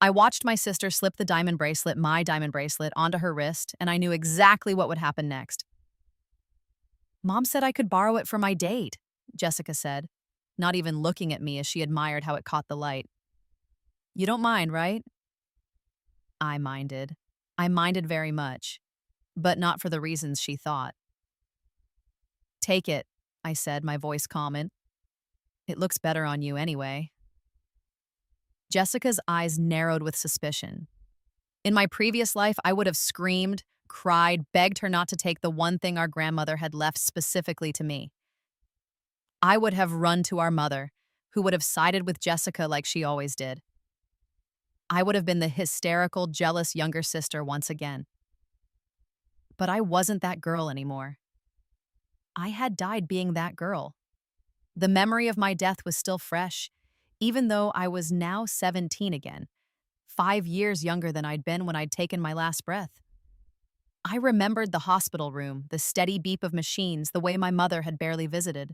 I watched my sister slip the diamond bracelet, my diamond bracelet, onto her wrist, and I knew exactly what would happen next. Mom said I could borrow it for my date, Jessica said, not even looking at me as she admired how it caught the light. You don't mind, right? I minded. I minded very much, but not for the reasons she thought. Take it, I said, my voice calm. It looks better on you anyway. Jessica's eyes narrowed with suspicion. In my previous life, I would have screamed, cried, begged her not to take the one thing our grandmother had left specifically to me. I would have run to our mother, who would have sided with Jessica like she always did. I would have been the hysterical, jealous younger sister once again. But I wasn't that girl anymore. I had died being that girl. The memory of my death was still fresh, even though I was now 17 again, 5 years younger than I'd been when I'd taken my last breath. I remembered the hospital room, the steady beep of machines, the way my mother had barely visited.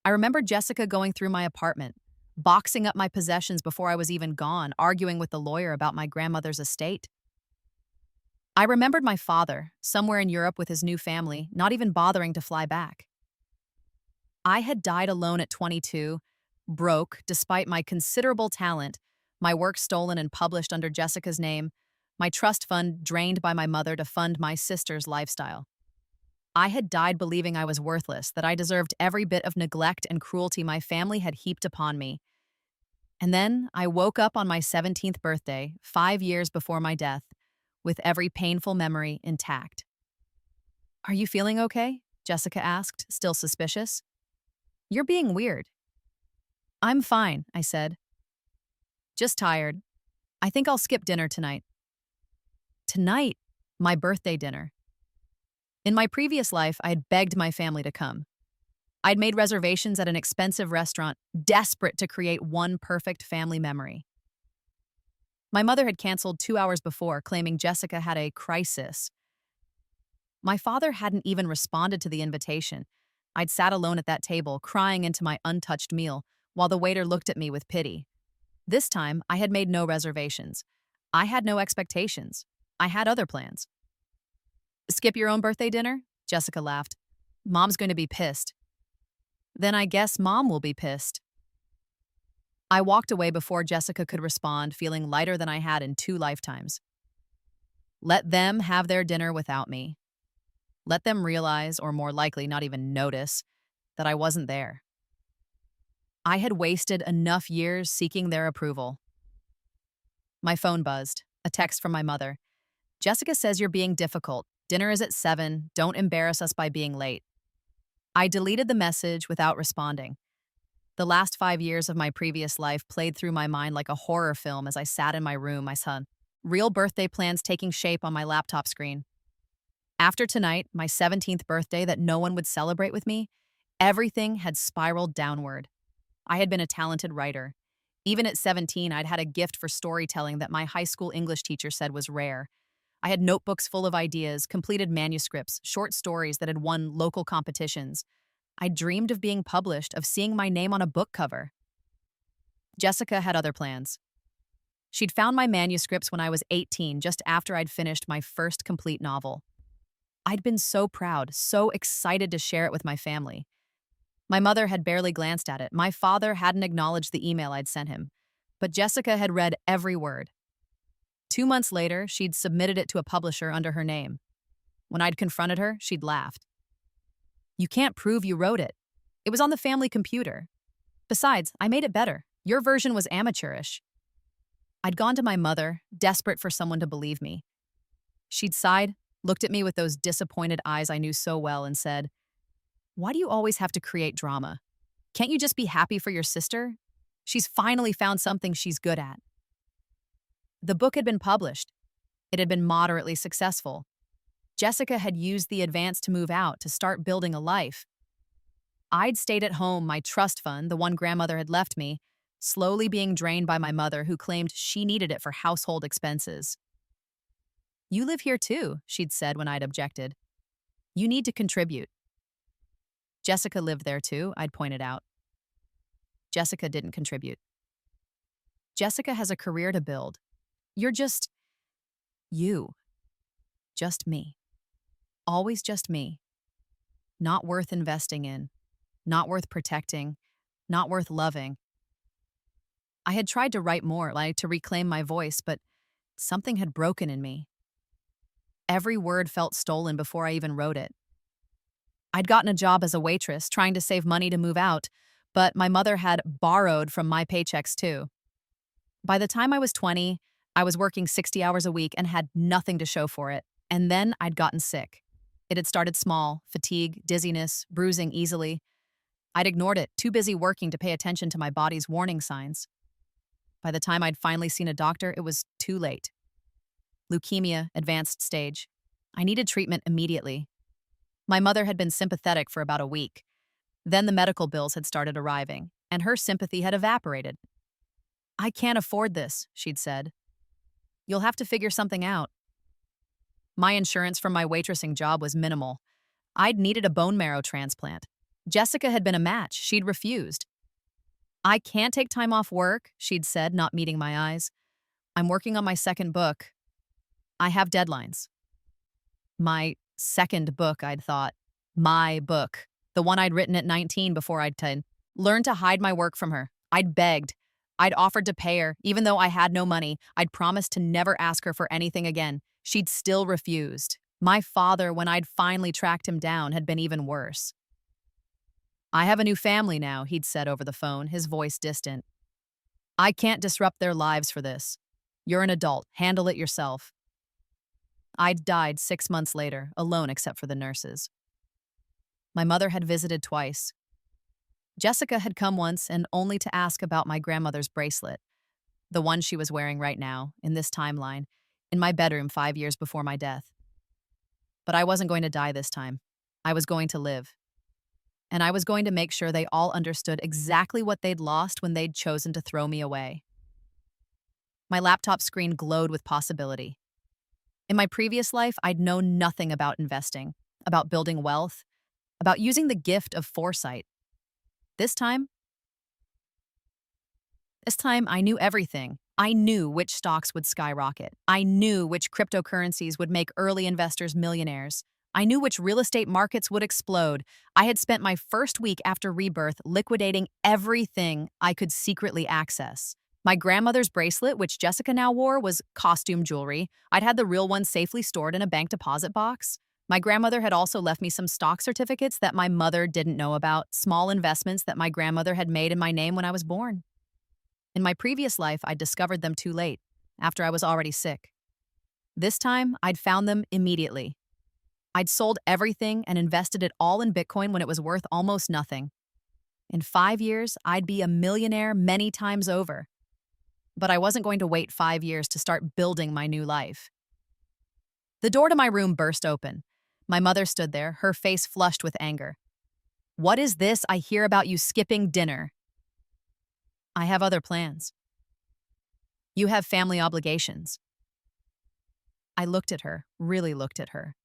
I remembered Jessica going through my apartment, boxing up my possessions before I was even gone, arguing with the lawyer about my grandmother's estate. I remembered my father, somewhere in Europe with his new family, not even bothering to fly back. I had died alone at 22, broke despite my considerable talent, my work stolen and published under Jessica's name, my trust fund drained by my mother to fund my sister's lifestyle. I had died believing I was worthless, that I deserved every bit of neglect and cruelty my family had heaped upon me. And then I woke up on my 17th birthday, 5 years before my death, with every painful memory intact. Are you feeling okay? Jessica asked, still suspicious. You're being weird. I'm fine, I said. Just tired. I think I'll skip dinner tonight. Tonight? My birthday dinner. In my previous life, I had begged my family to come. I'd made reservations at an expensive restaurant, desperate to create one perfect family memory. My mother had canceled 2 hours before, claiming Jessica had a crisis. My father hadn't even responded to the invitation. I'd sat alone at that table, crying into my untouched meal, while the waiter looked at me with pity. This time, I had made no reservations. I had no expectations. I had other plans. Skip your own birthday dinner? Jessica laughed. Mom's going to be pissed. Then I guess Mom will be pissed. I walked away before Jessica could respond, feeling lighter than I had in 2 lifetimes. Let them have their dinner without me. Let them realize, or more likely not even notice, that I wasn't there. I had wasted enough years seeking their approval. My phone buzzed, a text from my mother. Jessica says you're being difficult. Dinner is at 7. Don't embarrass us by being late. I deleted the message without responding. The last 5 years of my previous life played through my mind like a horror film as I sat in my room, I saw real birthday plans taking shape on my laptop screen. After tonight, my 17th birthday that no one would celebrate with me, everything had spiraled downward. I had been a talented writer. Even at 17, I'd had a gift for storytelling that my high school English teacher said was rare. I had notebooks full of ideas, completed manuscripts, short stories that had won local competitions. I dreamed of being published, of seeing my name on a book cover. Jessica had other plans. She'd found my manuscripts when I was 18, just after I'd finished my first complete novel. I'd been so proud, so excited to share it with my family. My mother had barely glanced at it. My father hadn't acknowledged the email I'd sent him. But Jessica had read every word. 2 months later, she'd submitted it to a publisher under her name. When I'd confronted her, she'd laughed. You can't prove you wrote it. It was on the family computer. Besides, I made it better. Your version was amateurish. I'd gone to my mother, desperate for someone to believe me. She'd sighed, looked at me with those disappointed eyes I knew so well, and said, Why do you always have to create drama? Can't you just be happy for your sister? She's finally found something she's good at. The book had been published. It had been moderately successful. Jessica had used the advance to move out, to start building a life. I'd stayed at home, my trust fund, the one grandmother had left me, slowly being drained by my mother, who claimed she needed it for household expenses. You live here too, she'd said when I'd objected. You need to contribute. Jessica lived there too, I'd pointed out. Jessica didn't contribute. Jessica has a career to build. You're just you, just me. Always just me. Not worth investing in, not worth protecting, not worth loving. I had tried to write more, like to reclaim my voice, but something had broken in me. Every word felt stolen before I even wrote it. I'd gotten a job as a waitress, trying to save money to move out, but my mother had borrowed from my paychecks too. By the time I was 20, I was working 60 hours a week and had nothing to show for it. And then I'd gotten sick. It had started small: fatigue, dizziness, bruising easily. I'd ignored it, too busy working to pay attention to my body's warning signs. By the time I'd finally seen a doctor, it was too late. Leukemia, advanced stage. I needed treatment immediately. My mother had been sympathetic for about a week. Then the medical bills had started arriving, and her sympathy had evaporated. "I can't afford this," she'd said. "You'll have to figure something out." My insurance from my waitressing job was minimal. I'd needed a bone marrow transplant. Jessica had been a match. She'd refused. "I can't take time off work," she'd said, not meeting my eyes. "I'm working on my second book. I have deadlines." My second book, I'd thought. My book. The one I'd written at 19 before I'd learned to hide my work from her. I'd begged. I'd offered to pay her, even though I had no money. I'd promised to never ask her for anything again. She'd still refused. My father, when I'd finally tracked him down, had been even worse. "I have a new family now," he'd said over the phone, his voice distant. "I can't disrupt their lives for this. You're an adult. Handle it yourself." I'd died 6 months later, alone except for the nurses. My mother had visited twice. Jessica had come once, and only to ask about my grandmother's bracelet, the one she was wearing right now, in this timeline, in my bedroom 5 years before my death. But I wasn't going to die this time. I was going to live. And I was going to make sure they all understood exactly what they'd lost when they'd chosen to throw me away. My laptop screen glowed with possibility. In my previous life, I'd known nothing about investing, about building wealth, about using the gift of foresight. This time I knew everything. I knew which stocks would skyrocket. I knew which cryptocurrencies would make early investors millionaires. I knew which real estate markets would explode. I had spent my first week after Rebirth liquidating everything I could secretly access. My grandmother's bracelet, which Jessica now wore, was costume jewelry. I'd had the real one safely stored in a bank deposit box. My grandmother had also left me some stock certificates that my mother didn't know about, small investments that my grandmother had made in my name when I was born. In my previous life, I'd discovered them too late, after I was already sick. This time, I'd found them immediately. I'd sold everything and invested it all in Bitcoin when it was worth almost nothing. In 5 years, I'd be a millionaire many times over. But I wasn't going to wait 5 years to start building my new life. The door to my room burst open. My mother stood there, her face flushed with anger. "What is this I hear about you skipping dinner?" "I have other plans." "You have family obligations." I looked at her, really looked at her,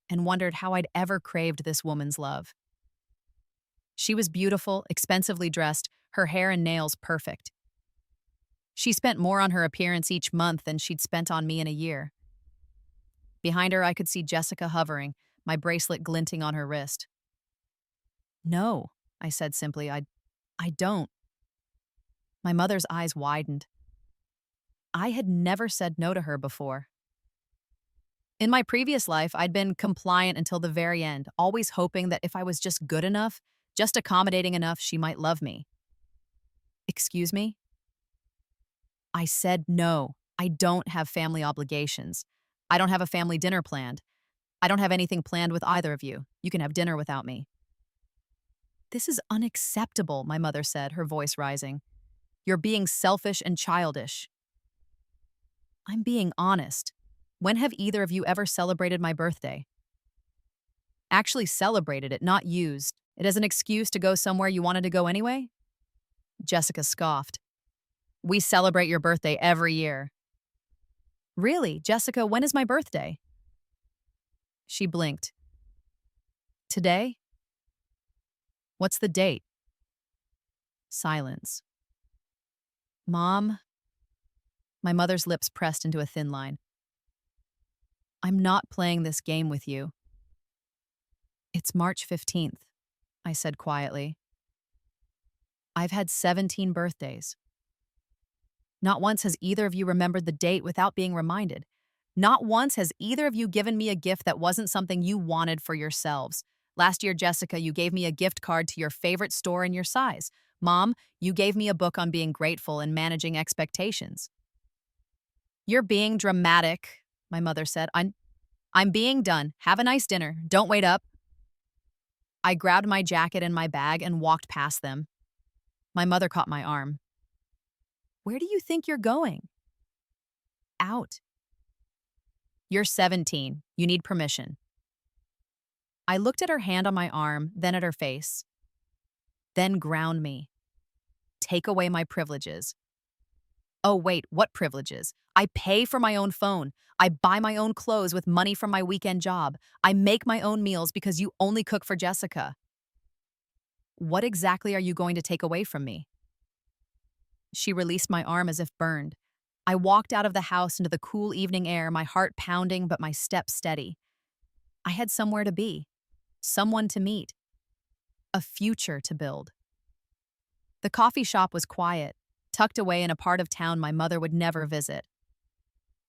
and wondered how I'd ever craved this woman's love. She was beautiful, expensively dressed, her hair and nails perfect. She spent more on her appearance each month than she'd spent on me in a year. Behind her, I could see Jessica hovering, my bracelet glinting on her wrist. "No," I said simply, I don't." My mother's eyes widened. I had never said no to her before. In my previous life, I'd been compliant until the very end, always hoping that if I was just good enough, just accommodating enough, she might love me. "Excuse me?" I said no. I don't have family obligations. I don't have a family dinner planned. I don't have anything planned with either of you. You can have dinner without me. "This is unacceptable," my mother said, her voice rising. "You're being selfish and childish." "I'm being honest. When have either of you ever celebrated my birthday?" "Actually celebrated it, not used it as an excuse to go somewhere you wanted to go anyway?" Jessica scoffed. "We celebrate your birthday every year." "Really, Jessica, when is my birthday?" She blinked. "Today?" "What's the date?" Silence. "Mom," My mother's lips pressed into a thin line. I'm not playing this game with you. It's March 15th, I said quietly. I've had 17 birthdays. Not once has either of you remembered the date without being reminded. Not once has either of you given me a gift that wasn't something you wanted for yourselves. Last year, Jessica, you gave me a gift card to your favorite store in your size. Mom, you gave me a book on being grateful and managing expectations. You're being dramatic, my mother said. I'm being done. Have a nice dinner. Don't wait up. I grabbed my jacket and my bag and walked past them. My mother caught my arm. Where do you think you're going? Out. You're 17. You need permission. I looked at her hand on my arm, then at her face. Then ground me. Take away my privileges. Oh, wait, what privileges? I pay for my own phone. I buy my own clothes with money from my weekend job. I make my own meals because you only cook for Jessica. What exactly are you going to take away from me? She released my arm as if burned. I walked out of the house into the cool evening air, my heart pounding but my steps steady. I had somewhere to be, someone to meet, a future to build. The coffee shop was quiet, tucked away in a part of town my mother would never visit.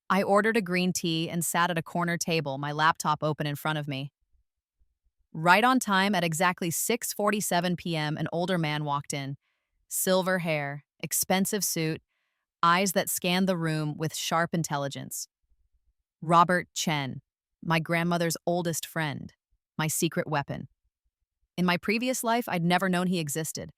I ordered a green tea and sat at a corner table, my laptop open in front of me. Right on time at exactly 6:47 p.m., an older man walked in. Silver hair, expensive suit, eyes that scanned the room with sharp intelligence. Robert Chen, my grandmother's oldest friend, my secret weapon. In my previous life, I'd never known he existed.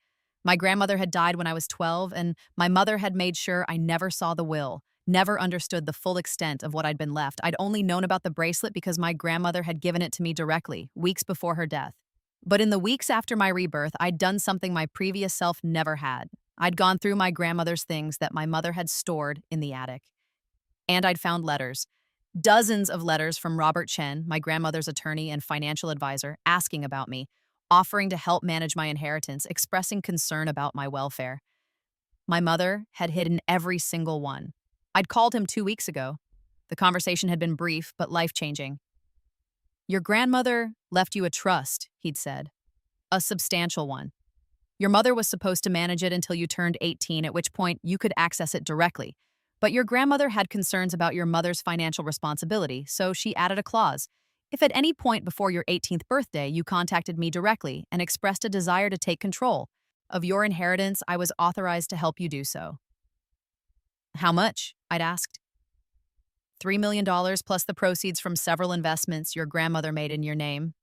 My grandmother had died when I was 12, and my mother had made sure I never saw the will, never understood the full extent of what I'd been left. I'd only known about the bracelet because my grandmother had given it to me directly, weeks before her death. But in the weeks after my rebirth, I'd done something my previous self never had. I'd gone through my grandmother's things that my mother had stored in the attic. And I'd found letters. Dozens of letters from Robert Chen, my grandmother's attorney and financial advisor, asking about me, offering to help manage my inheritance, expressing concern about my welfare. My mother had hidden every single one. I'd called him 2 weeks ago. The conversation had been brief, but life-changing. Your grandmother left you a trust, he'd said. A substantial one. Your mother was supposed to manage it until you turned 18, at which point you could access it directly. But your grandmother had concerns about your mother's financial responsibility, so she added a clause. If at any point before your 18th birthday you contacted me directly and expressed a desire to take control of your inheritance, I was authorized to help you do so. How much? I'd asked. $3 million plus the proceeds from several investments your grandmother made in your name.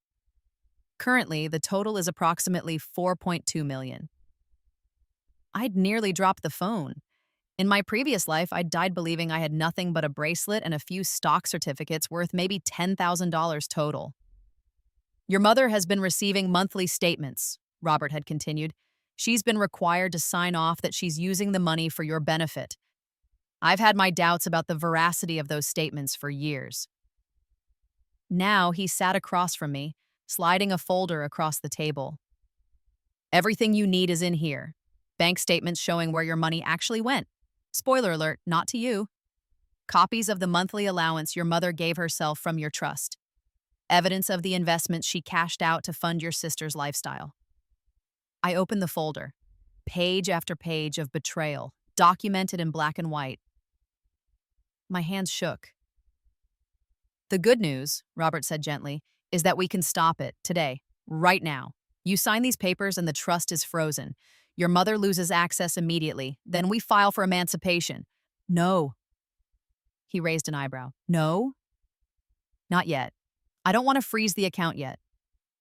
Currently, the total is approximately $4.2 million. I'd nearly dropped the phone. In my previous life, I'd died believing I had nothing but a bracelet and a few stock certificates worth maybe $10,000 total. Your mother has been receiving monthly statements, Robert had continued. She's been required to sign off that she's using the money for your benefit. I've had my doubts about the veracity of those statements for years. Now he sat across from me, sliding a folder across the table. Everything you need is in here. Bank statements showing where your money actually went. Spoiler alert, not to you. Copies of the monthly allowance your mother gave herself from your trust. Evidence of the investments she cashed out to fund your sister's lifestyle. I opened the folder. Page after page of betrayal, documented in black and white. My hands shook. The good news, Robert said gently, is that we can stop it today, right now. You sign these papers and the trust is frozen. Your mother loses access immediately. Then we file for emancipation. No. He raised an eyebrow. No? Not yet. I don't want to freeze the account yet.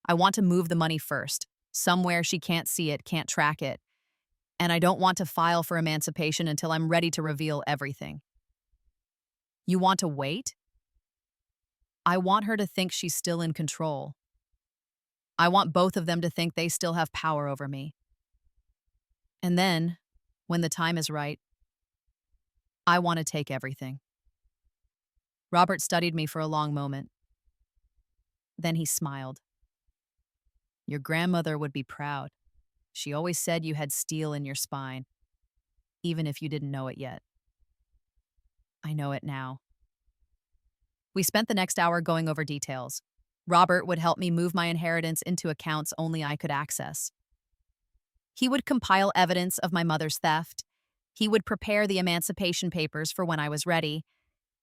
I want to move the money first. Somewhere she can't see it, can't track it. And I don't want to file for emancipation until I'm ready to reveal everything. You want to wait? I want her to think she's still in control. I want both of them to think they still have power over me. And then, when the time is right, I want to take everything. Robert studied me for a long moment. Then he smiled. Your grandmother would be proud. She always said you had steel in your spine, even if you didn't know it yet. I know it now. We spent the next hour going over details. Robert would help me move my inheritance into accounts only I could access. He would compile evidence of my mother's theft. He would prepare the emancipation papers for when I was ready,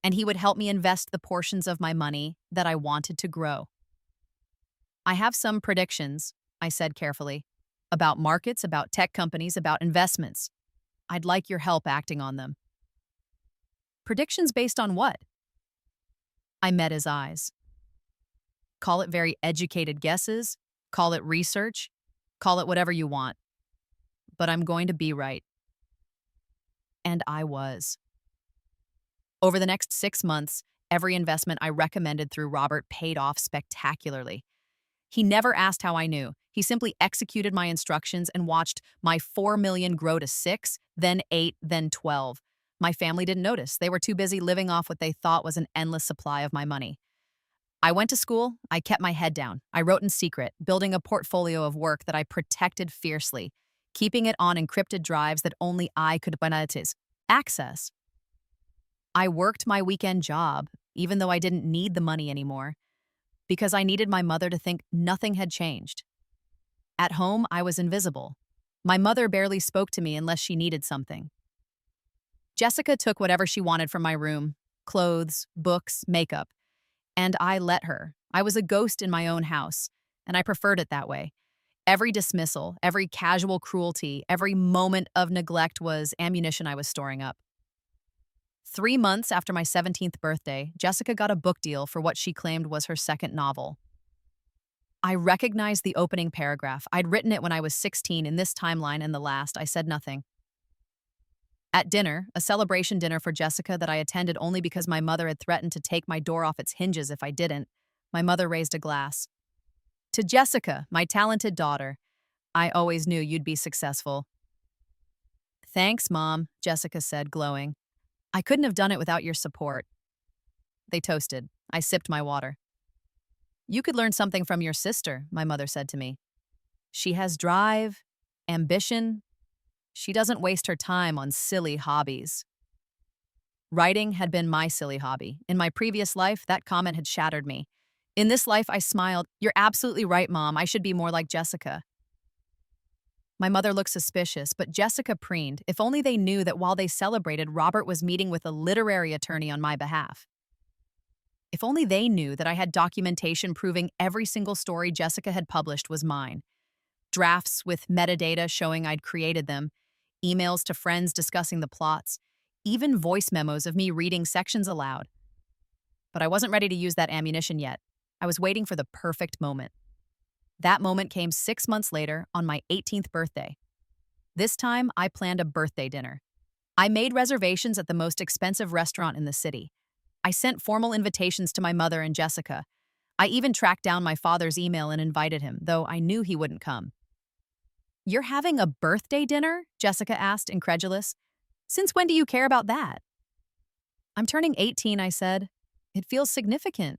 and he would help me invest the portions of my money that I wanted to grow. I have some predictions, I said carefully, about markets, about tech companies, about investments. I'd like your help acting on them. Predictions based on what? I met his eyes. Call it very educated guesses, call it research, call it whatever you want. But I'm going to be right. And I was. Over the next 6 months, every investment I recommended through Robert paid off spectacularly. He never asked how I knew. He simply executed my instructions and watched my 4 million grow to 6, then 8, then 12. My family didn't notice. They were too busy living off what they thought was an endless supply of my money. I went to school. I kept my head down. I wrote in secret, building a portfolio of work that I protected fiercely, keeping it on encrypted drives that only I could access. I worked my weekend job, even though I didn't need the money anymore, because I needed my mother to think nothing had changed. At home, I was invisible. My mother barely spoke to me unless she needed something. Jessica took whatever she wanted from my room, clothes, books, makeup, and I let her. I was a ghost in my own house, and I preferred it that way. Every dismissal, every casual cruelty, every moment of neglect was ammunition I was storing up. 3 months after my 17th birthday, Jessica got a book deal for what she claimed was her second novel. I recognized the opening paragraph. I'd written it when I was 16 in this timeline, and the last, I said nothing. At dinner, a celebration dinner for Jessica that I attended only because my mother had threatened to take my door off its hinges if I didn't, my mother raised a glass. To Jessica, my talented daughter, I always knew you'd be successful. Thanks, Mom, Jessica said, glowing. I couldn't have done it without your support. They toasted. I sipped my water. You could learn something from your sister, my mother said to me. She has drive, ambition. She doesn't waste her time on silly hobbies. Writing had been my silly hobby. In my previous life, that comment had shattered me. In this life, I smiled. You're absolutely right, Mom. I should be more like Jessica. My mother looked suspicious, but Jessica preened. If only they knew that while they celebrated, Robert was meeting with a literary attorney on my behalf. If only they knew that I had documentation proving every single story Jessica had published was mine. Drafts with metadata showing I'd created them, emails to friends discussing the plots, even voice memos of me reading sections aloud. But I wasn't ready to use that ammunition yet. I was waiting for the perfect moment. That moment came 6 months later on my 18th birthday. This time, I planned a birthday dinner. I made reservations at the most expensive restaurant in the city. I sent formal invitations to my mother and Jessica. I even tracked down my father's email and invited him, though I knew he wouldn't come. You're having a birthday dinner? Jessica asked, incredulous. Since when do you care about that? I'm turning 18, I said. It feels significant.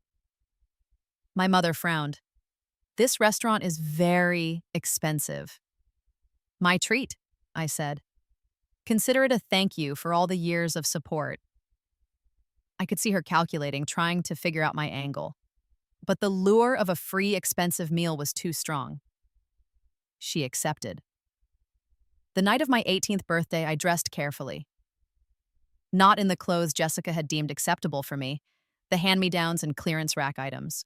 My mother frowned. This restaurant is very expensive. My treat, I said. Consider it a thank you for all the years of support. I could see her calculating, trying to figure out my angle. But the lure of a free, expensive meal was too strong. She accepted. The night of my 18th birthday, I dressed carefully. Not in the clothes Jessica had deemed acceptable for me, the hand-me-downs and clearance rack items.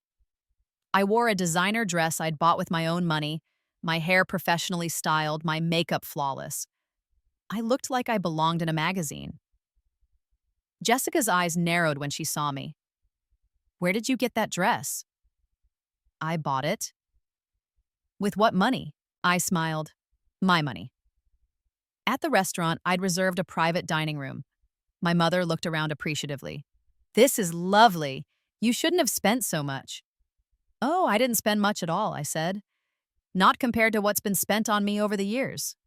I wore a designer dress I'd bought with my own money, my hair professionally styled, my makeup flawless. I looked like I belonged in a magazine. Jessica's eyes narrowed when she saw me. Where did you get that dress? I bought it. With what money? I smiled. My money. At the restaurant, I'd reserved a private dining room. My mother looked around appreciatively. This is lovely. You shouldn't have spent so much. Oh, I didn't spend much at all, I said. Not compared to what's been spent on me over the years.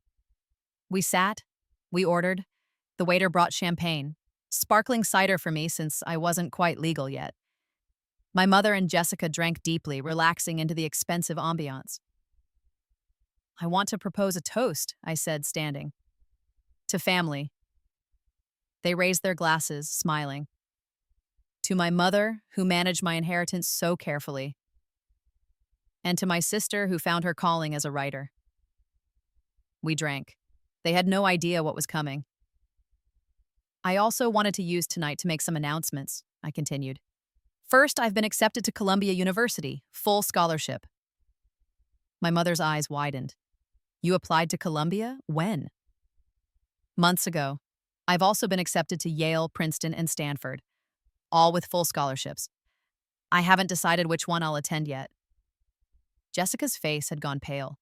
We sat. We ordered. The waiter brought champagne. Sparkling cider for me since I wasn't quite legal yet. My mother and Jessica drank deeply, relaxing into the expensive ambiance. I want to propose a toast, I said, standing. To family. They raised their glasses, smiling. To my mother, who managed my inheritance so carefully, and to my sister, who found her calling as a writer. We drank. They had no idea what was coming. I also wanted to use tonight to make some announcements, I continued. First, I've been accepted to Columbia University, full scholarship. My mother's eyes widened. You applied to Columbia? When? Months ago. I've also been accepted to Yale, Princeton, and Stanford, all with full scholarships. I haven't decided which one I'll attend yet. Jessica's face had gone pale.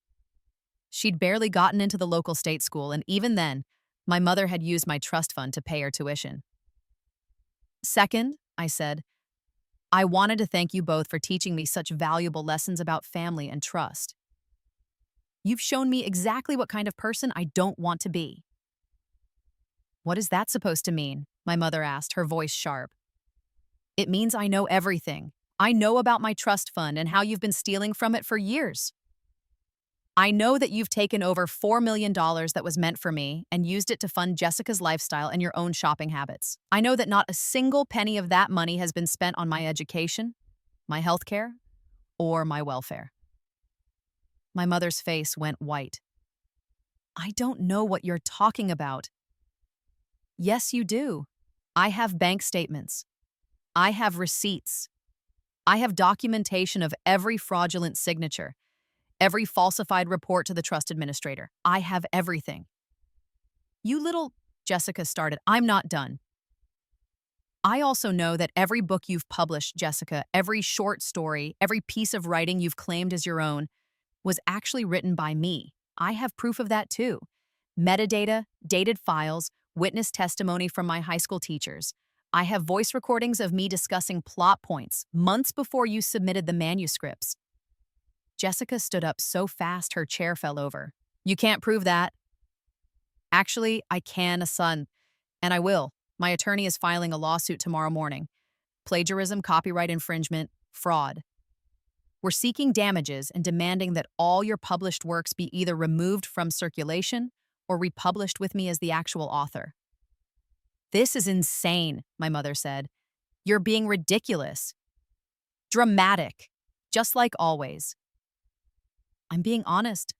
She'd barely gotten into the local state school, and even then, my mother had used my trust fund to pay her tuition. Second, I said, I wanted to thank you both for teaching me such valuable lessons about family and trust. You've shown me exactly what kind of person I don't want to be. What is that supposed to mean? My mother asked, her voice sharp. It means I know everything. I know about my trust fund and how you've been stealing from it for years. I know that you've taken over $4 million that was meant for me and used it to fund Jessica's lifestyle and your own shopping habits. I know that not a single penny of that money has been spent on my education, my health care, or my welfare. My mother's face went white. I don't know what you're talking about. Yes, you do. I have bank statements. I have receipts. I have documentation of every fraudulent signature, every falsified report to the trust administrator. I have everything. You little... Jessica started. I'm not done. I also know that every book you've published, Jessica, every short story, every piece of writing you've claimed as your own, was actually written by me. I have proof of that too. Metadata, dated files, witness testimony from my high school teachers. I have voice recordings of me discussing plot points months before you submitted the manuscripts. Jessica stood up so fast her chair fell over. You can't prove that. Actually, I can, son, and I will. My attorney is filing a lawsuit tomorrow morning. Plagiarism, copyright infringement, fraud. We're seeking damages and demanding that all your published works be either removed from circulation or republished with me as the actual author. This is insane, my mother said. You're being ridiculous. Dramatic, just like always. I'm being honest.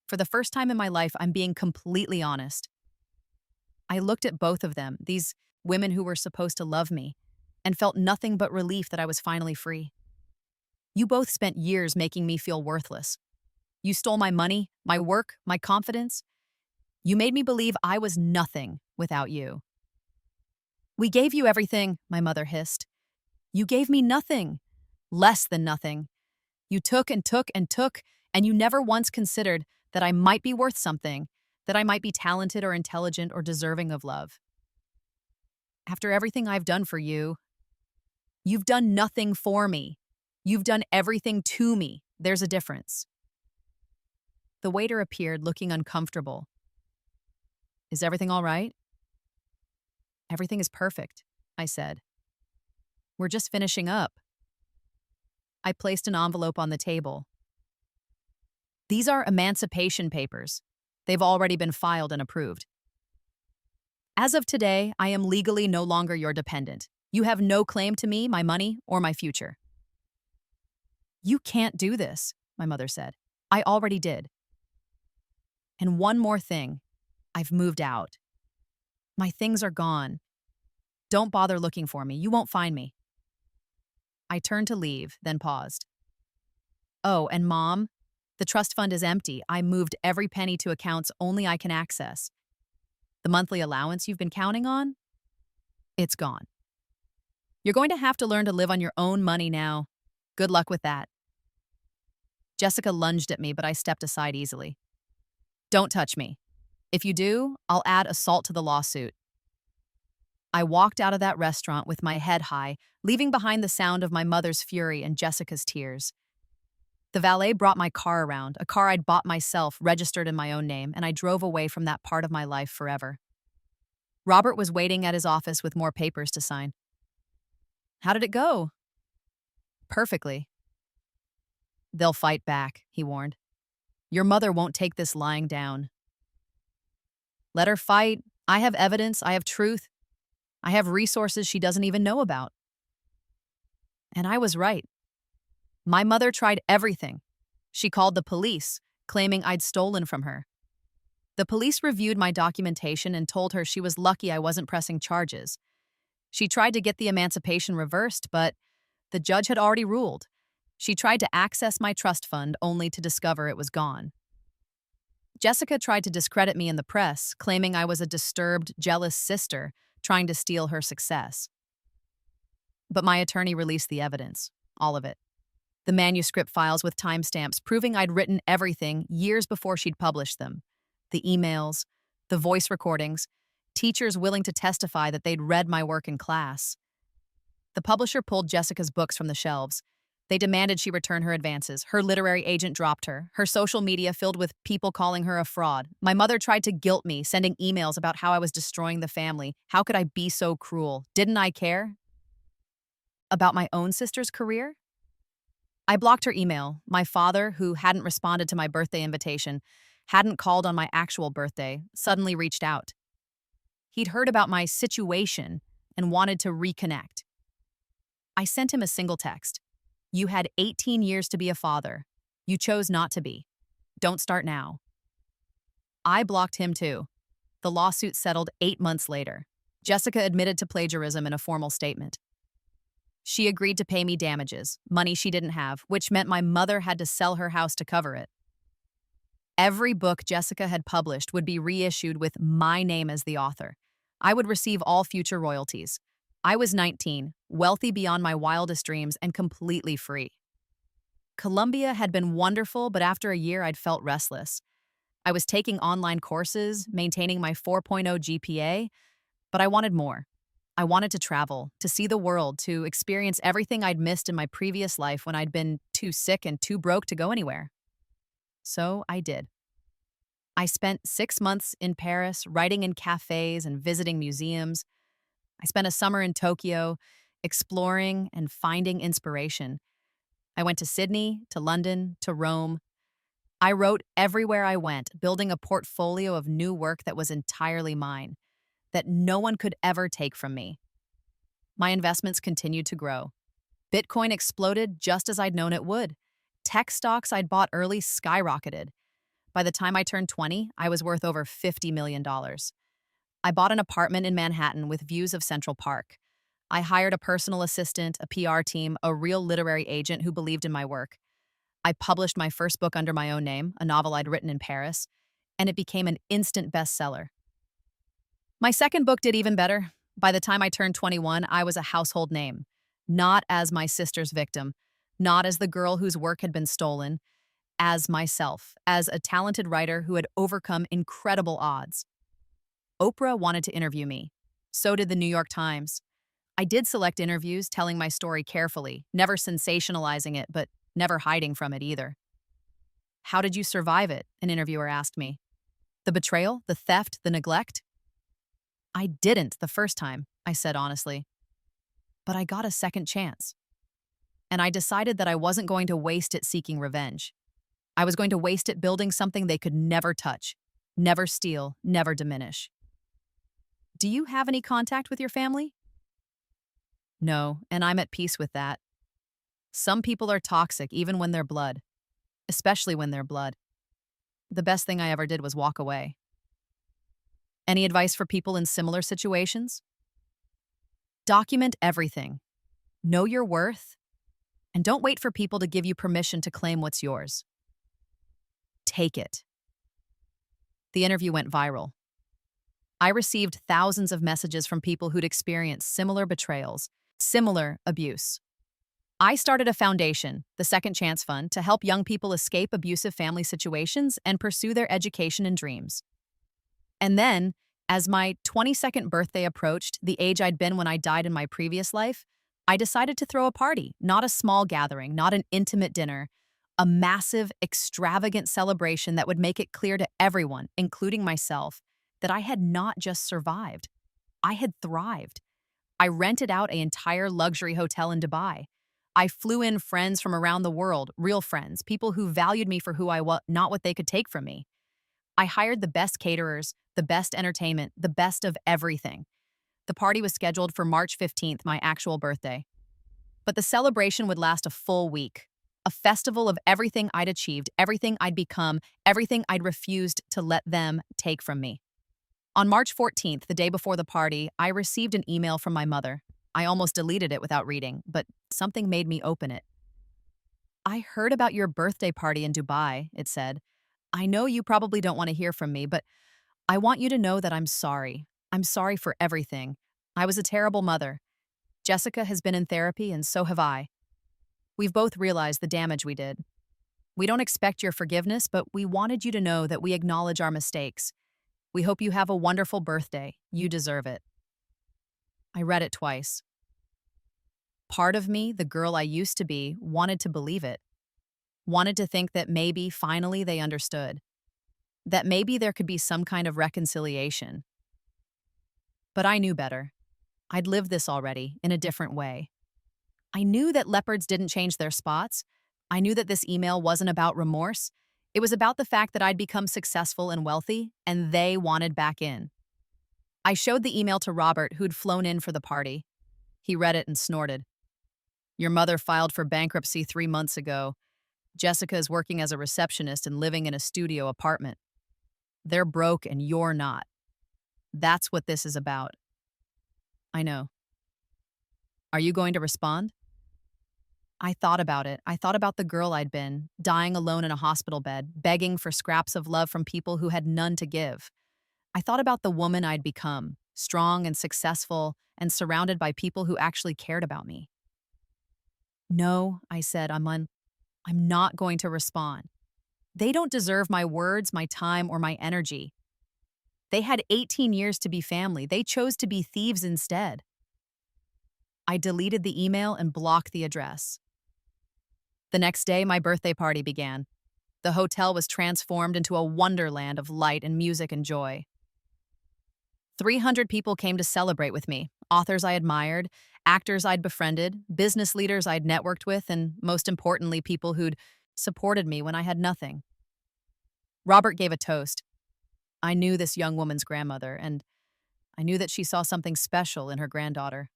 For the first time in my life, I'm being completely honest. I looked at both of them, these women who were supposed to love me, and felt nothing but relief that I was finally free. You both spent years making me feel worthless. You stole my money, my work, my confidence. You made me believe I was nothing without you. We gave you everything, my mother hissed. You gave me nothing. Less than nothing. You took and took and took, and you never once considered that I might be worth something, that I might be talented or intelligent or deserving of love. After everything I've done for you, you've done nothing for me. You've done everything to me. There's a difference. The waiter appeared, looking uncomfortable. Is everything all right? Everything is perfect, I said. We're just finishing up. I placed an envelope on the table. These are emancipation papers. They've already been filed and approved. As of today, I am legally no longer your dependent. You have no claim to me, my money, or my future. You can't do this, my mother said. I already did. And one more thing. I've moved out. My things are gone. Don't bother looking for me. You won't find me. I turned to leave, then paused. Oh, and Mom, the trust fund is empty. I moved every penny to accounts only I can access. The monthly allowance you've been counting on? It's gone. You're going to have to learn to live on your own money now. Good luck with that. Jessica lunged at me, but I stepped aside easily. Don't touch me. If you do, I'll add assault to the lawsuit. I walked out of that restaurant with my head high, leaving behind the sound of my mother's fury and Jessica's tears. The valet brought my car around, a car I'd bought myself, registered in my own name, and I drove away from that part of my life forever. Robert was waiting at his office with more papers to sign. How did it go? Perfectly. They'll fight back, he warned. Your mother won't take this lying down. Let her fight. I have evidence. I have truth. I have resources she doesn't even know about. And I was right. My mother tried everything. She called the police, claiming I'd stolen from her. The police reviewed my documentation and told her she was lucky I wasn't pressing charges. She tried to get the emancipation reversed, but the judge had already ruled. She tried to access my trust fund only to discover it was gone. Jessica tried to discredit me in the press, claiming I was a disturbed, jealous sister trying to steal her success. But my attorney released the evidence, all of it. The manuscript files with timestamps proving I'd written everything years before she'd published them. The emails, the voice recordings, teachers willing to testify that they'd read my work in class. The publisher pulled Jessica's books from the shelves. They demanded she return her advances. Her literary agent dropped her. Her social media filled with people calling her a fraud. My mother tried to guilt me, sending emails about how I was destroying the family. How could I be so cruel? Didn't I care about my own sister's career? I blocked her email. My father, who hadn't responded to my birthday invitation, hadn't called on my actual birthday, suddenly reached out. He'd heard about my situation and wanted to reconnect. I sent him a single text. You had 18 years to be a father. You chose not to be. Don't start now. I blocked him too. The lawsuit settled 8 months later. Jessica admitted to plagiarism in a formal statement. She agreed to pay me damages, money she didn't have, which meant my mother had to sell her house to cover it. Every book Jessica had published would be reissued with my name as the author. I would receive all future royalties. I was 19, wealthy beyond my wildest dreams, and completely free. Columbia had been wonderful, but after a year I'd felt restless. I was taking online courses, maintaining my 4.0 GPA, but I wanted more. I wanted to travel, to see the world, to experience everything I'd missed in my previous life when I'd been too sick and too broke to go anywhere. So I did. I spent 6 months in Paris, writing in cafes and visiting museums. I spent a summer in Tokyo, exploring and finding inspiration. I went to Sydney, to London, to Rome. I wrote everywhere I went, building a portfolio of new work that was entirely mine, that no one could ever take from me. My investments continued to grow. Bitcoin exploded just as I'd known it would. Tech stocks I'd bought early skyrocketed. By the time I turned 20, I was worth over $50 million. I bought an apartment in Manhattan with views of Central Park. I hired a personal assistant, a PR team, a real literary agent who believed in my work. I published my first book under my own name, a novel I'd written in Paris, and it became an instant bestseller. My second book did even better. By the time I turned 21, I was a household name. Not as my sister's victim, not as the girl whose work had been stolen, as myself, as a talented writer who had overcome incredible odds. Oprah wanted to interview me. So did the New York Times. I did select interviews, telling my story carefully, never sensationalizing it, but never hiding from it either. How did you survive it? An interviewer asked me. The betrayal, the theft, the neglect? I didn't the first time, I said honestly. But I got a second chance. And I decided that I wasn't going to waste it seeking revenge. I was going to waste it building something they could never touch, never steal, never diminish. Do you have any contact with your family? No, and I'm at peace with that. Some people are toxic even when they're blood, especially when they're blood. The best thing I ever did was walk away. Any advice for people in similar situations? Document everything. Know your worth, and don't wait for people to give you permission to claim what's yours. Take it. The interview went viral. I received thousands of messages from people who'd experienced similar betrayals, similar abuse. I started a foundation, the Second Chance Fund, to help young people escape abusive family situations and pursue their education and dreams. And then, as my 22nd birthday approached, the age I'd been when I died in my previous life, I decided to throw a party, not a small gathering, not an intimate dinner, a massive, extravagant celebration that would make it clear to everyone, including myself, that I had not just survived. I had thrived. I rented out an entire luxury hotel in Dubai. I flew in friends from around the world, real friends, people who valued me for who I was, not what they could take from me. I hired the best caterers, the best entertainment, the best of everything. The party was scheduled for March 15th, my actual birthday. But the celebration would last a full week. A festival of everything I'd achieved, everything I'd become, everything I'd refused to let them take from me. On March 14th, the day before the party, I received an email from my mother. I almost deleted it without reading, but something made me open it. "I heard about your birthday party in Dubai," it said. "I know you probably don't want to hear from me, but I want you to know that I'm sorry. I'm sorry for everything. I was a terrible mother. Jessica has been in therapy, and so have I. We've both realized the damage we did. We don't expect your forgiveness, but we wanted you to know that we acknowledge our mistakes. We hope you have a wonderful birthday. You deserve it." I read it twice. Part of me, the girl I used to be, wanted to believe it. Wanted to think that maybe, finally, they understood. That maybe there could be some kind of reconciliation. But I knew better. I'd lived this already, in a different way. I knew that leopards didn't change their spots. I knew that this email wasn't about remorse. It was about the fact that I'd become successful and wealthy, and they wanted back in. I showed the email to Robert, who'd flown in for the party. He read it and snorted. "Your mother filed for bankruptcy 3 months ago. Jessica is working as a receptionist and living in a studio apartment. They're broke and you're not. That's what this is about." I know. Are you going to respond? I thought about it. I thought about the girl I'd been, dying alone in a hospital bed, begging for scraps of love from people who had none to give. I thought about the woman I'd become, strong and successful, and surrounded by people who actually cared about me. "No," I said, I'm not going to respond. They don't deserve my words, my time, or my energy. They had 18 years to be family. They chose to be thieves instead. I deleted the email and blocked the address. The next day, my birthday party began. The hotel was transformed into a wonderland of light and music and joy. 300 people came to celebrate with me, authors I admired, actors I'd befriended, business leaders I'd networked with, and most importantly, people who'd supported me when I had nothing. Robert gave a toast. I knew this young woman's grandmother, and I knew that she saw something special in her granddaughter,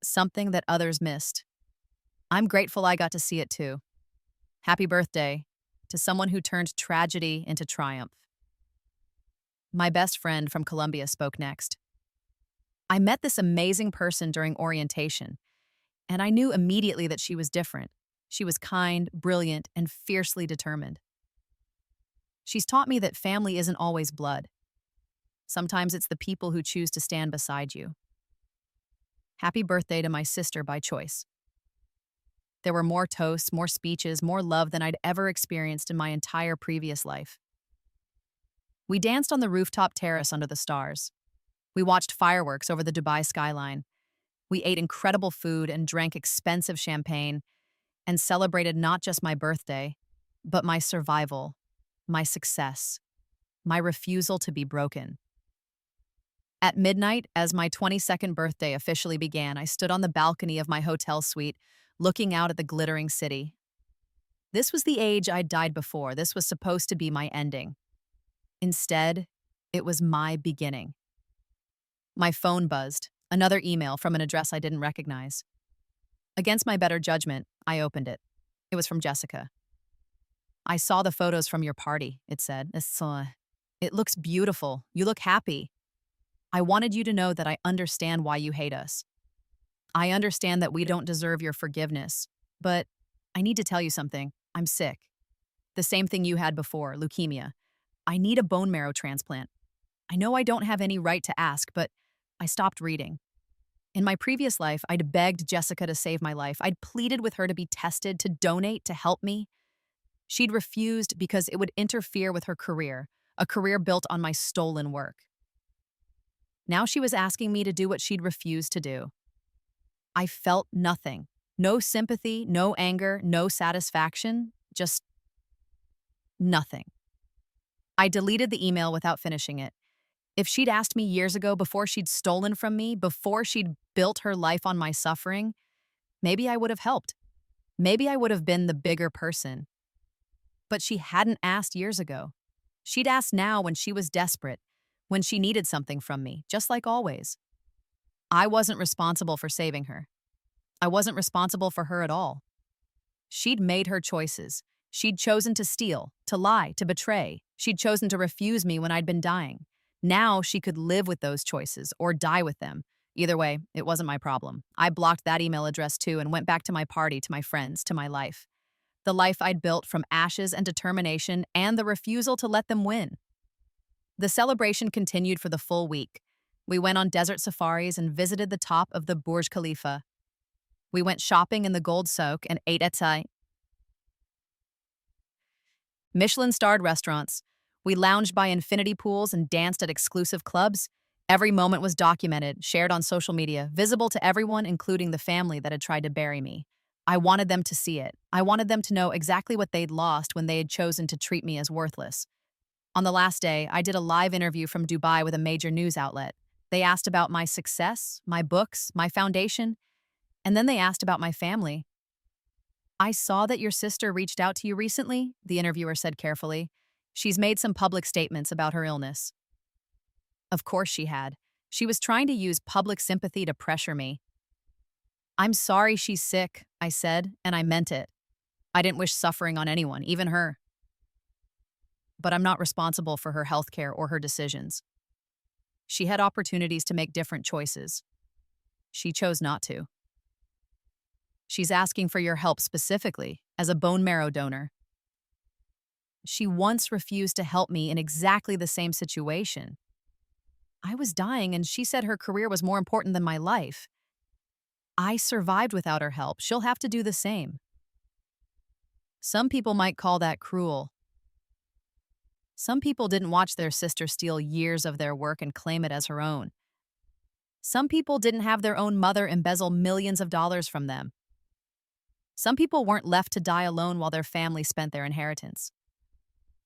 something that others missed. I'm grateful I got to see it too. Happy birthday to someone who turned tragedy into triumph. My best friend from Colombia spoke next. "I met this amazing person during orientation, and I knew immediately that she was different. She was kind, brilliant, and fiercely determined. She's taught me that family isn't always blood. Sometimes it's the people who choose to stand beside you. Happy birthday to my sister by choice." There were more toasts, more speeches, more love than I'd ever experienced in my entire previous life. We danced on the rooftop terrace under the stars. We watched fireworks over the Dubai skyline. We ate incredible food and drank expensive champagne and celebrated not just my birthday, but my survival, my success, my refusal to be broken. At midnight, as my 22nd birthday officially began, I stood on the balcony of my hotel suite, looking out at the glittering city. This was the age I'd died before. This was supposed to be my ending. Instead, it was my beginning. My phone buzzed, another email from an address I didn't recognize. Against my better judgment, I opened it. It was from Jessica. "I saw the photos from your party," it said. "It looks beautiful. You look happy. I wanted you to know that I understand why you hate us. I understand that we don't deserve your forgiveness, but I need to tell you something. I'm sick. The same thing you had before, leukemia. I need a bone marrow transplant. I know I don't have any right to ask, but I stopped reading. In my previous life, I'd begged Jessica to save my life. I'd pleaded with her to be tested, to donate, to help me. She'd refused because it would interfere with her career, a career built on my stolen work. Now she was asking me to do what she'd refused to do. I felt nothing. No sympathy, no anger, no satisfaction, just nothing. I deleted the email without finishing it. If she'd asked me years ago, before she'd stolen from me, before she'd built her life on my suffering, maybe I would have helped. Maybe I would have been the bigger person. But she hadn't asked years ago. She'd asked now when she was desperate, when she needed something from me, just like always. I wasn't responsible for saving her. I wasn't responsible for her at all. She'd made her choices. She'd chosen to steal, to lie, to betray. She'd chosen to refuse me when I'd been dying. Now she could live with those choices or die with them. Either way, it wasn't my problem. I blocked that email address too and went back to my party, to my friends, to my life. The life I'd built from ashes and determination and the refusal to let them win. The celebration continued for the full week. We went on desert safaris and visited the top of the Burj Khalifa. We went shopping in the Gold Souk and ate at Michelin-starred restaurants. We lounged by infinity pools and danced at exclusive clubs. Every moment was documented, shared on social media, visible to everyone, including the family that had tried to bury me. I wanted them to see it. I wanted them to know exactly what they'd lost when they had chosen to treat me as worthless. On the last day, I did a live interview from Dubai with a major news outlet. They asked about my success, my books, my foundation, and then they asked about my family. I saw that your sister reached out to you recently, the interviewer said carefully. She's made some public statements about her illness. Of course she had. She was trying to use public sympathy to pressure me. I'm sorry she's sick, I said, and I meant it. I didn't wish suffering on anyone, even her. But I'm not responsible for her health care or her decisions. She had opportunities to make different choices. She chose not to. She's asking for your help specifically, as a bone marrow donor. She once refused to help me in exactly the same situation. I was dying and she said her career was more important than my life. I survived without her help. She'll have to do the same. Some people might call that cruel. Some people didn't watch their sister steal years of their work and claim it as her own. Some people didn't have their own mother embezzle millions of dollars from them. Some people weren't left to die alone while their family spent their inheritance.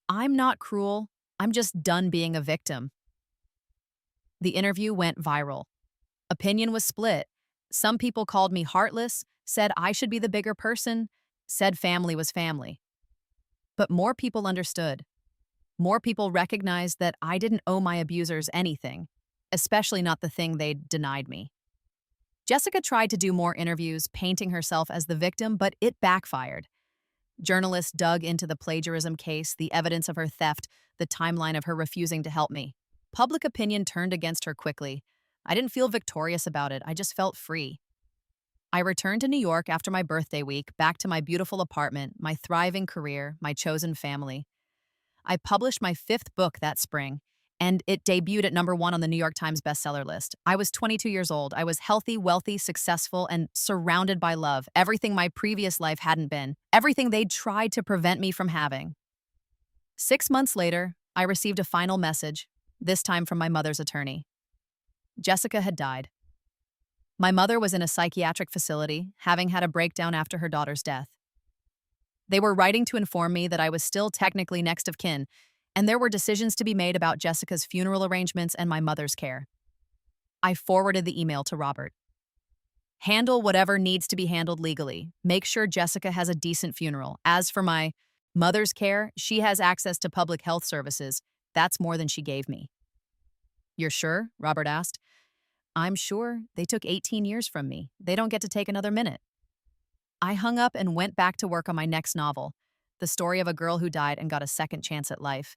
I'm not cruel. I'm just done being a victim. The interview went viral. Opinion was split. Some people called me heartless, said I should be the bigger person, said family was family. But more people understood. More people recognized that I didn't owe my abusers anything, especially not the thing they'd denied me. Jessica tried to do more interviews, painting herself as the victim, but it backfired. Journalists dug into the plagiarism case, the evidence of her theft, the timeline of her refusing to help me. Public opinion turned against her quickly. I didn't feel victorious about it. I just felt free. I returned to New York after my birthday week, back to my beautiful apartment, my thriving career, my chosen family. I published my 5th book that spring, and it debuted at #1 on the New York Times bestseller list. I was 22 years old. I was healthy, wealthy, successful, and surrounded by love. Everything my previous life hadn't been. Everything they'd tried to prevent me from having. 6 months later, I received a final message, this time from my mother's attorney. Jessica had died. My mother was in a psychiatric facility, having had a breakdown after her daughter's death. They were writing to inform me that I was still technically next of kin, and there were decisions to be made about Jessica's funeral arrangements and my mother's care. I forwarded the email to Robert. Handle whatever needs to be handled legally. Make sure Jessica has a decent funeral. As for my mother's care, she has access to public health services. That's more than she gave me. You're sure? Robert asked. I'm sure. They took 18 years from me. They don't get to take another minute. I hung up and went back to work on my next novel, the story of a girl who died and got a second chance at life,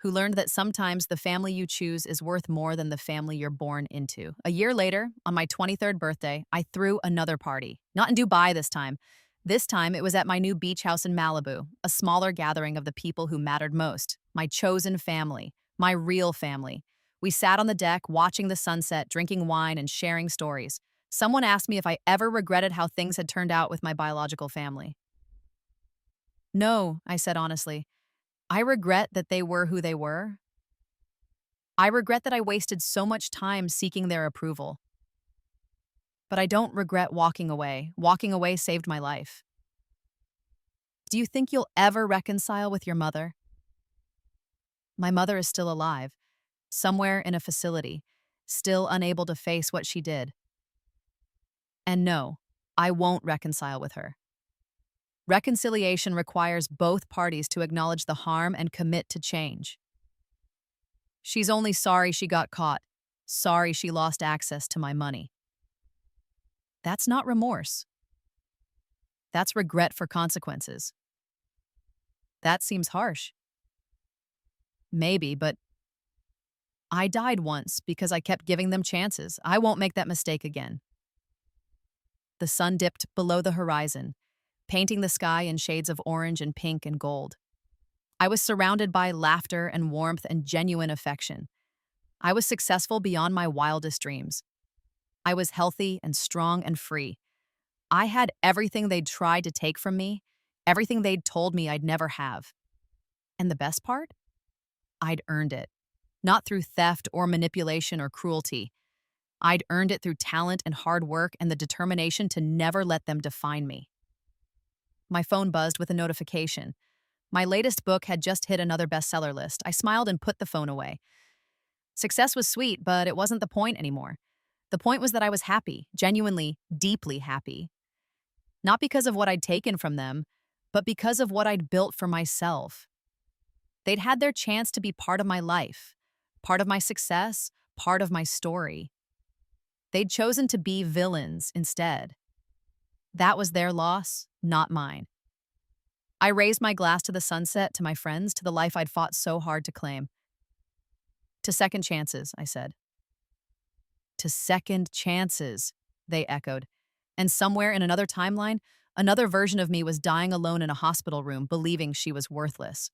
who learned that sometimes the family you choose is worth more than the family you're born into. A year later, on my 23rd birthday, I threw another party. Not in Dubai this time. This time, it was at my new beach house in Malibu, a smaller gathering of the people who mattered most, my chosen family, my real family. We sat on the deck, watching the sunset, drinking wine, and sharing stories. Someone asked me if I ever regretted how things had turned out with my biological family. No, I said honestly. I regret that they were who they were. I regret that I wasted so much time seeking their approval. But I don't regret walking away. Walking away saved my life. Do you think you'll ever reconcile with your mother? My mother is still alive, somewhere in a facility, still unable to face what she did. And no, I won't reconcile with her. Reconciliation requires both parties to acknowledge the harm and commit to change. She's only sorry she got caught, sorry she lost access to my money. That's not remorse. That's regret for consequences. That seems harsh. Maybe, but I died once because I kept giving them chances. I won't make that mistake again. The sun dipped below the horizon, painting the sky in shades of orange and pink and gold. I was surrounded by laughter and warmth and genuine affection. I was successful beyond my wildest dreams. I was healthy and strong and free. I had everything they'd tried to take from me, everything they'd told me I'd never have. And the best part? I'd earned it. Not through theft or manipulation or cruelty. I'd earned it through talent and hard work and the determination to never let them define me. My phone buzzed with a notification. My latest book had just hit another bestseller list. I smiled and put the phone away. Success was sweet, but it wasn't the point anymore. The point was that I was happy, genuinely, deeply happy. Not because of what I'd taken from them, but because of what I'd built for myself. They'd had their chance to be part of my life, part of my success, part of my story. They'd chosen to be villains instead. That was their loss, not mine. I raised my glass to the sunset, to my friends, to the life I'd fought so hard to claim. To second chances, I said. To second chances, they echoed. And somewhere in another timeline, another version of me was dying alone in a hospital room, believing she was worthless.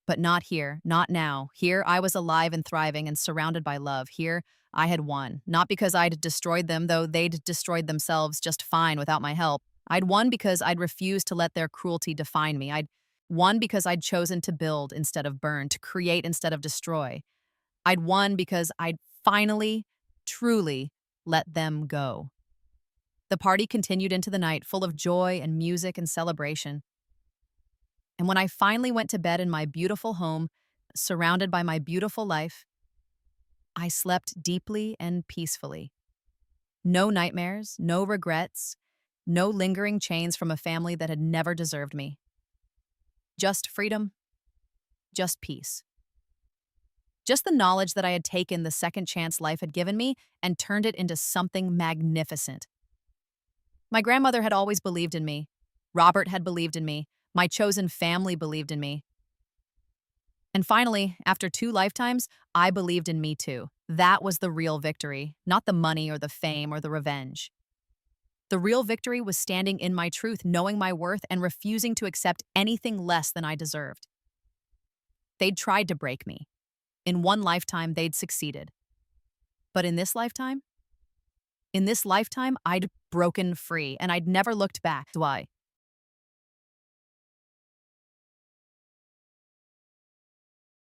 But not here, not now. Here, I was alive and thriving and surrounded by love. Here, I had won. Not because I'd destroyed them, though they'd destroyed themselves just fine without my help. I'd won because I'd refused to let their cruelty define me. I'd won because I'd chosen to build instead of burn, to create instead of destroy. I'd won because I'd finally, truly let them go. The party continued into the night, full of joy and music and celebration. And when I finally went to bed in my beautiful home, surrounded by my beautiful life, I slept deeply and peacefully. No nightmares, no regrets, no lingering chains from a family that had never deserved me. Just freedom, just peace. Just the knowledge that I had taken the second chance life had given me and turned it into something magnificent. My grandmother had always believed in me. Robert had believed in me. My chosen family believed in me. And finally, after 2 lifetimes, I believed in me too. That was the real victory, not the money or the fame or the revenge. The real victory was standing in my truth, knowing my worth, and refusing to accept anything less than I deserved. They'd tried to break me. In one lifetime, they'd succeeded. But in this lifetime, I'd broken free, and I'd never looked back. Why?